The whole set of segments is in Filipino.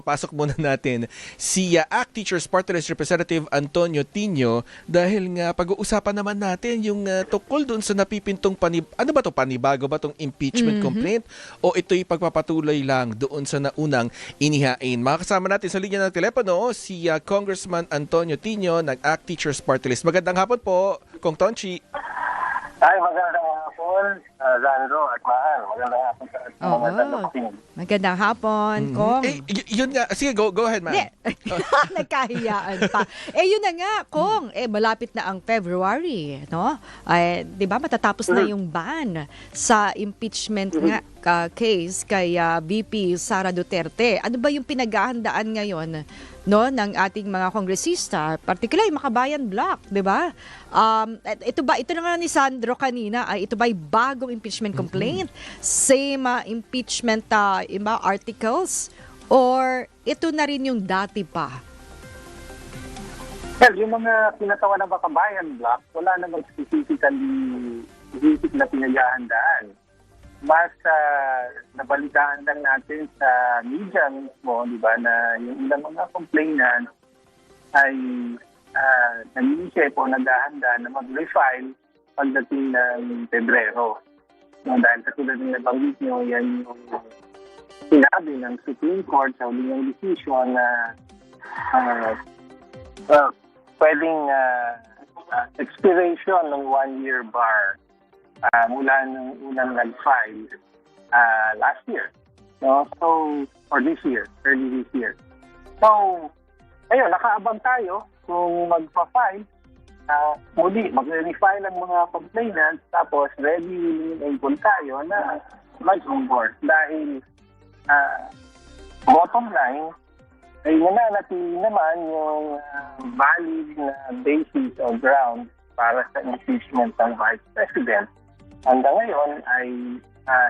Pasok muna natin si ACT Teachers Party List Representative Antonio Tino dahil nga pag-uusapan naman natin yung tukol doon sa napipintong ano ba to, panibago ba tong impeachment complaint o ito'y pagpapatuloy lang doon sa naunang inihain. Makakasama natin sa linya ng telepono si Congressman Antonio Tino ng ACT Teachers Party List. Magandang hapon po, Kong Tonchi. Ay, magandang hapon, Zandro at Mahal. Magandang hapon sa mga tanong. Magandang hapon, Kong. Yun nga. Sige, go ahead, ma'am. Nagkahiyaan pa. Yun na nga, Kong. Malapit na ang February, no? Di ba, matatapos na yung ban sa impeachment nga case kay VP Sara Duterte. Ano ba yung pinaghahandaan ngayon, no, ng ating mga kongresista, particularly Makabayan Bloc, 'di ba? Ito na nga ni Sandro kanina, ito ba ay bagong impeachment complaint? Same impeachment articles or ito na rin yung dati pa? Well, yung mga pinatawan ng Makabayan Bloc, wala namang specifically na pinaghahandaan. Mas nabalitaan lang natin sa media mismo, di ba, na yung ilang mga complainant ay nag-iisip o naghahanda na mag-refile pagdating ng Pebrero. No, dahil katulad ng nabanggit nyo, yan yung sinabi ng Supreme Court sa huling ng decision na pwedeng expiration ng 1-year bar mula nung unang nag-file last year. No? So, or this year, early this year. So, ayun, nakaabang tayo kung magpa-file. Muli, magre-refile ang mga complainants, tapos ready able tayo na mag-onboard. Dahil bottom line, ay nananatili naman yung valid na basis or ground para sa impeachment ng Vice President. Hanggang ngayon ay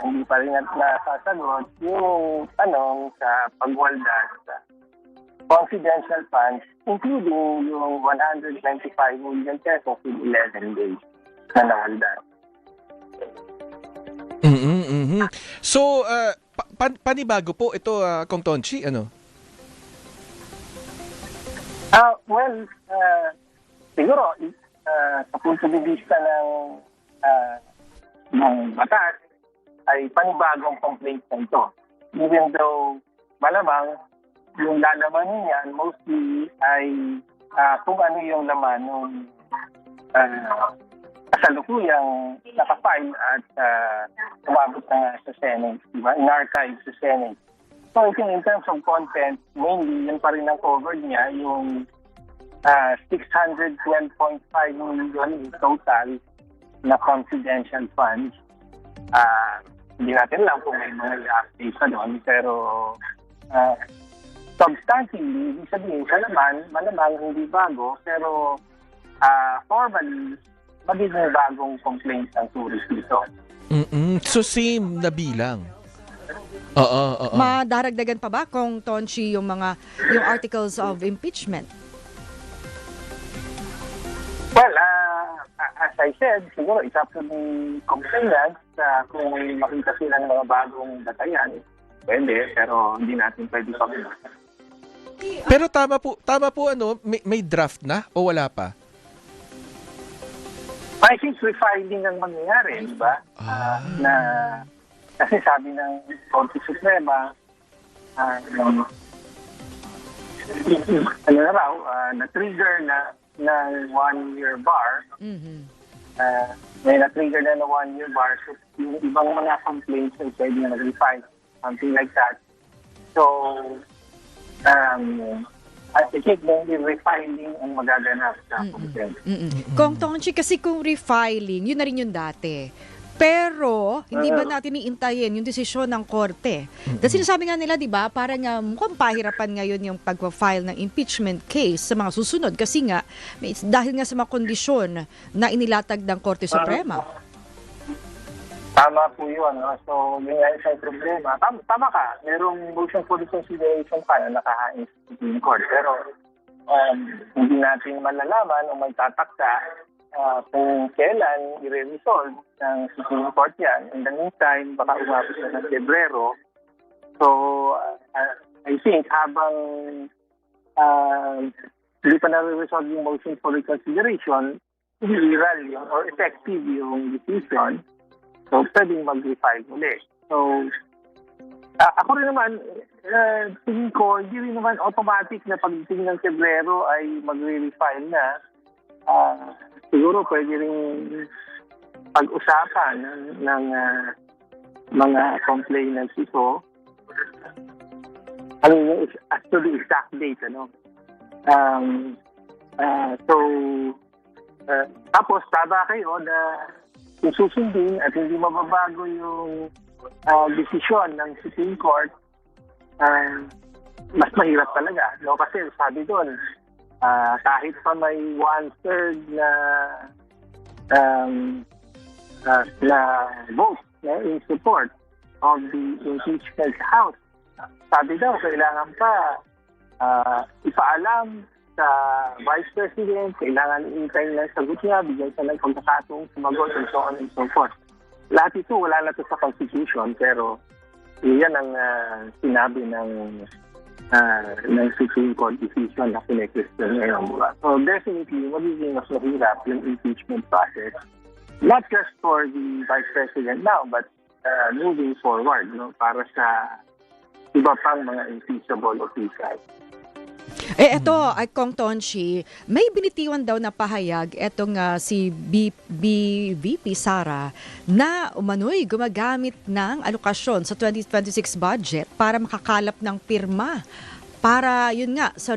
hindi pa rin nasasagot yung tanong sa pagwaldas sa confidential funds, including yung 125 million pesos in 11 days na nawaldas. So, panibago po ito, Kong Tonchi, ano? Siguro, sa punto de vista ng batas, ay panibagong complaint na ito. Even though malamang yung lalaman niyan mostly ay kung ano yung laman ng kasalukuyang nakafile at umabot na sa Senate, diba? In-archive sa Senate. So I think in terms of content, mainly yun pa rin ang covered niya, yung 612.5 million in total na confidential funds. Hindi natin lang kung may mga i-update sa doon, pero substantially, ibig sabihin, sa laman, malamang hindi bago, pero formally, magiging bagong complaint ang tourist dito. So same na bilang? Madaragdagan pa ba, Kong Tonchi, yung articles of impeachment? Well, as I said, siguro it's up to the complainants kung makita sila ng mga bagong batayan. Pwede, pero hindi natin pwede sabihin. Pero tama po ano, may draft na o wala pa? I think refiling ang mangyayari, di ba? Na kasi sabi ng Korte Suprema, na-trigger na 1-year bar. May na-trigger na 1-year bar. So, yung ibang mga complaints ay pwede na refile. Something like that. So, I think yung refiling ang magaganap sa complaint. Kong Tonchi, kasi kung refiling, yun na rin yung dati. Pero, hindi ba natin iintayin yung desisyon ng korte? Dahil sinasabi nga nila, di ba, parang mukhang pahirapan ngayon yung pag-file ng impeachment case sa mga susunod. Kasi nga, dahil nga sa mga kondisyon na inilatag ng Korte Suprema. Tama po yun. No? So, yun nga isang problema. Tama ka. Merong motion for reconsideration pa na nakahain sa Supreme Court. Pero, hindi natin malalaman o magtatakda kung kailan i-resolve ng Supreme Court yan. In the meantime, baka umabot na ng Pebrero. So, I think habang hindi pa na-resolve yung motion for reconsideration, illegal yung, or effective yung decision, so pwedeng mag-refile ulit. So, ako rin naman, tingin ko, hindi rin naman automatic na pagdating ng Pebrero ay magre-refile na. Siguro pwede rin pag-usapan ng mga complainants ito. Ano yung actually exact date, ano? Tapos tama kayo na kung susundin at hindi mababago yung desisyon ng Supreme Court, mas mahirap talaga. No? Kasi sabi doon, kahit pa may 1/3 na vote in support of the impeachment House, sabi daw, kailangan pa ipaalam sa Vice President, kailangan i-intay ng sagot niya, bigyan siya ng pagkakataong sumagot, and so on and so forth. Lahat ito, wala na ito sa Constitution, pero iyan ang sinabi ng Supreme Court decision na pinag-question ngayon. So definitely, magiging mas mahirap yung impeachment process, not just for the Vice President now, but moving forward, no, para sa iba pang mga impeachable officials. Eto, Kong Tonchi, may binitiwan daw na pahayag etong si VP Sara na umano'y gumagamit ng alokasyon sa 2026 budget para makakalap ng pirma. Para, yun nga, sa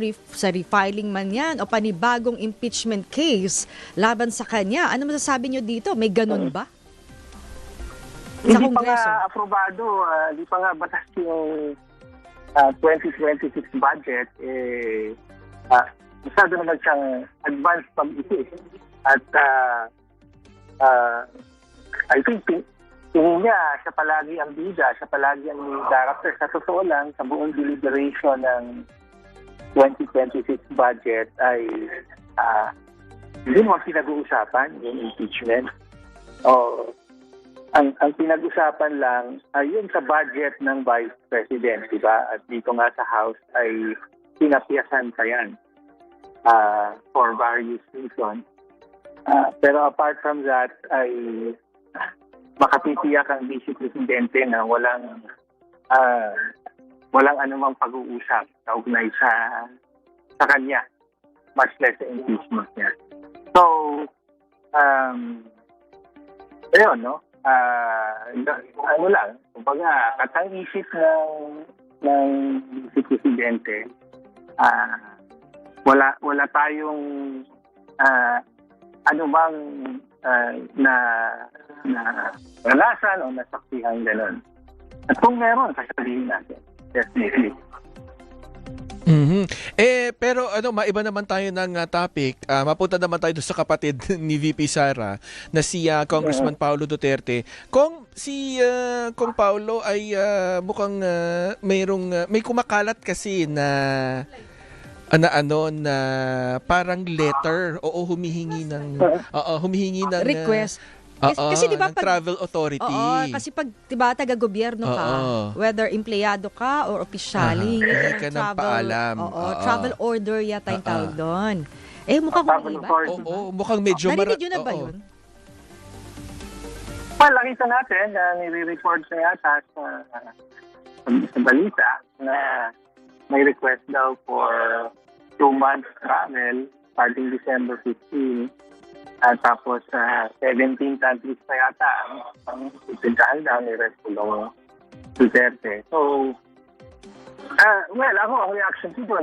refiling man yan o panibagong impeachment case laban sa kanya. Ano masasabi nyo dito? May ganun ba? Sa Hindi pa Kongreso? nga aprobado, hindi pa nga batas yung 2026 budget, masyado naman siyang advanced pag-isip. At I think tingin niya, siya palagi ang bida, siya palagi ang director. Sa totoo lang, sa buong deliberation ng 2026 budget ay hindi mo pinag-uusapan yung impeachment. Ang pinag-usapan lang ay yun sa budget ng Vice President, di ba? At dito nga sa House ay pinapiyasan pa yan for various reasons. Pero apart from that, ay makatitiyak ang Vice Presidente na walang anumang pag-uusap na ugnay sa kanya, much less sa impeachment niya. So, ayun, no? Ano lang, kumbaga, katang-isip ng Presidente, wala tayong anumang na relasan o nasaksihan gano'n. At kung meron, sasabihin natin. Definitely. Mhm. Pero maiba naman tayo ng topic. Mapunta naman tayo doon sa kapatid ni VP Sara na si Congressman Paulo Duterte. Kung Kong Paulo ay mukhang may kumakalat kasi na parang letter humihingi ng Request. Kasi diba ng travel authority. Oo, kasi pag diba taga-gobyerno ka, whether empleyado ka or opisyali, hindi ka nang paalam. Travel order yata yung tawag doon. Mukhang kumaiba. Mukhang medyo Narinig nyo na ba yun? Well, nakita natin na nire-report na yata sa balita na may request daw for 2 months travel starting December 15. Tapos 17 countries pa yata ang itindahan daw ni Repulong Duterte. So, ang reaction dito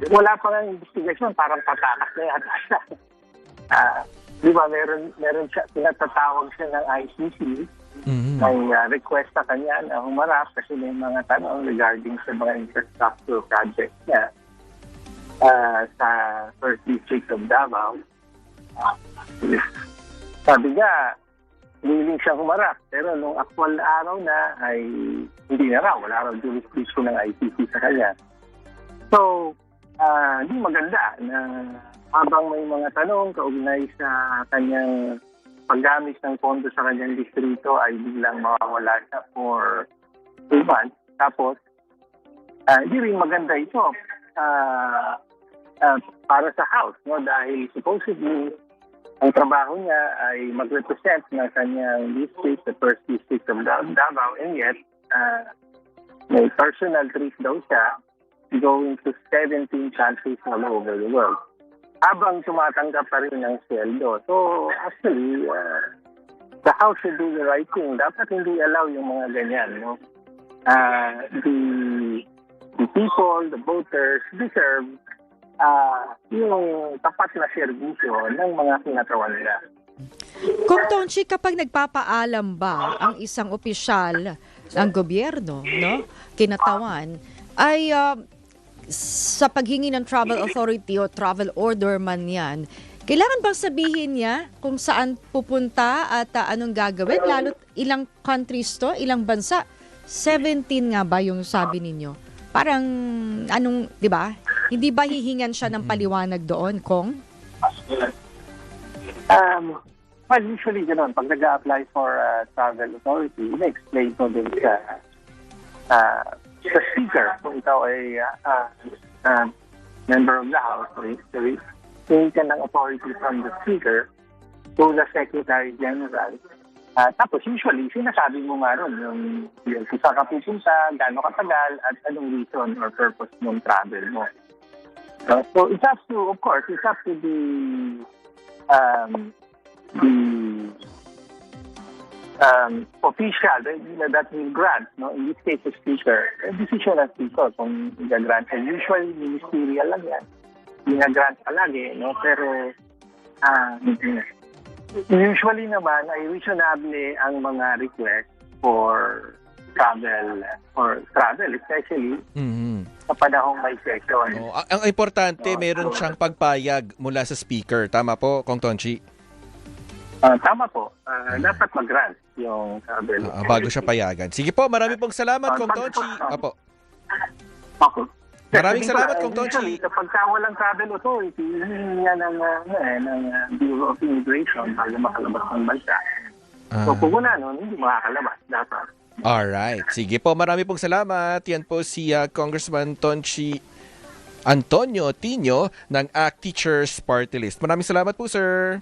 wala pa nga investigation, parang patakas na yata siya. Di ba, meron siya, pinatatawag siya ng ICC. Mm-hmm. May request sa kanya na humarap kasi may mga tanong regarding sa mga infrastructure projects niya sa First District of Davao. Sabi niya, willing siya humarap. Pero nung actual araw na ay hindi na raw. Wala raw jurisdiction ng ICC sa kanya. So, hindi maganda na habang may mga tanong kaugnay sa kanyang paggamit ng pondo sa kanyang distrito ay biglang mawawala siya for 2 months. Tapos, hindi rin maganda ito para sa House, no? Dahil supposedly, ang trabaho niya ay mag-represent ng kanyang district, the first district of Davao, and yet, may personal trip daw siya going to 17 countries all over the world. Habang tumatanggap pa rin ng sweldo. So, actually, the House should do the right thing. Dapat hindi allow yung mga ganyan, no? The people, the voters deserve yung tapat na serbisyo ng mga kinatawan nila. Kung Tonchi, kapag nagpapaalam ba ang isang opisyal ng gobyerno, no, kinatawan, ay sa paghingi ng travel authority o travel order man yan, kailangan bang sabihin niya kung saan pupunta at anong gagawin? Lalo't ilang countries to, ilang bansa? 17 nga ba yung sabi ninyo? Parang, anong, di ba? Hindi ba hihingan siya ng paliwanag doon, Kong? Well, usually, gano'n, pag nag-a-apply for travel authority, ina-explain ko din sa speaker, kung ikaw ay member of the House, hingi ka ng authority from the speaker to the Secretary General. Tapos usually, sinasabi mo nga ron yung kung saan ka pupunta, gaano katagal, at anong reason or purpose ng travel mo. So it has to, of course, it has to be official that will grant, no? In this case, the speaker, decision ng speaker kung i-grant. And usually, ministerial lang yan. I-grant palagi, no? Pero, usually naman, ay reasonable ang mga request for travel, especially sa panahong may session. Oh, ang importante, meron siyang pagpayag mula sa speaker. Tama po, Kong Tonchi? Tama po. Dapat mag-grant yung travel. Bago siya payagan. Sige po, marami pong salamat, Kong Tonchi. Apo. Okay. Maraming salamat, Kong Tonchi. Usually, kapag walang travel authority, hihingi niya ng Bureau of Immigration bago makalabas ng bansa. So kung wala nun, hindi makakalabas. Dapat. Alright. Sige po, marami pong salamat. Yan po si Congressman Tonchi Antonio Tino ng ACT Teachers Party List. Maraming salamat po, sir.